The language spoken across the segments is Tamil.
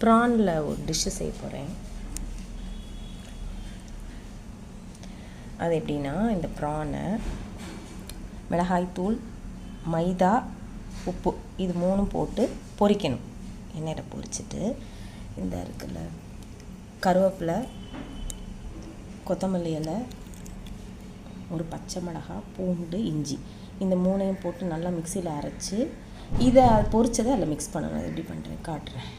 ப்ரானில் ஒரு டிஷ்ஷு செய்ய போகிறேன். அது எப்படின்னா, இந்த ப்ரானை மிளகாய்த்தூள், மைதா, உப்பு இது 3 போட்டு பொரிக்கணும். எண்ணெயில் பொரிச்சிட்டு இந்த இருக்குல்ல கருவேப்பிலை, கொத்தமல்லி இலை, ஒரு பச்சை மிளகாய், பூண்டு, இஞ்சி இந்த 3ஐயும் போட்டு நல்லா மிக்சியில் அரைச்சி இதை பொரிச்சதை அதில் மிக்ஸ் பண்ணணும். அது எப்படி பண்ணுறேன் காட்டுறேன்.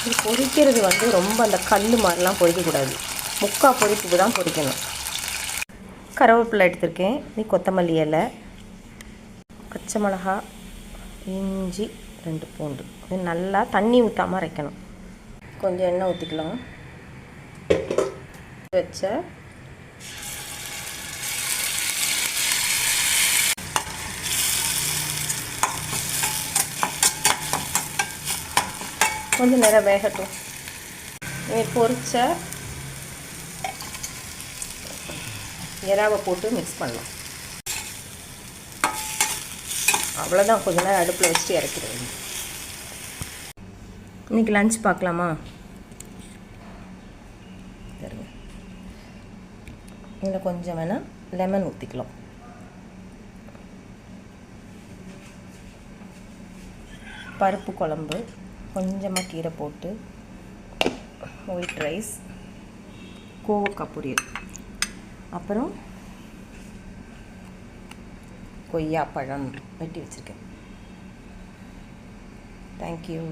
இது பொரிக்கிறது ரொம்ப அந்த கல் மாதிரிலாம் பொரிக்கக்கூடாது. முக்கால் பொரிப்புக்கு தான் பொரிக்கணும். கருவேப்பிலை எடுத்திருக்கேன், இது கொத்தமல்லி இலை, பச்சை மிளகா, இஞ்சி, 2 பூண்டு. இது நல்லா தண்ணி ஊற்றாமல் அரைக்கணும். கொஞ்சம் எண்ணெய் ஊற்றிக்கலாம். வச்ச கொஞ்சம் நேரம் வேகட்டும். பொரிச்ச இறாவை போட்டு மிக்ஸ் பண்ணலாம். அவ்வளோதான், கொஞ்ச நேரம் அடுப்பில் வச்சுட்டு இறக்கிடுவேன். இன்றைக்கி லஞ்ச் பார்க்கலாமா? சரிங்க, இதில் கொஞ்சம் வேணால் லெமன் ஊற்றிக்கலாம். பருப்பு குழம்பு, கொஞ்சமாக கீரை போட்டு, ஒயிட் ரைஸ், கோவக்காய் பொரியல், அப்புறம் கொய்யாப்பழம் வெட்டி வச்சுருக்கேன். தேங்க்யூ.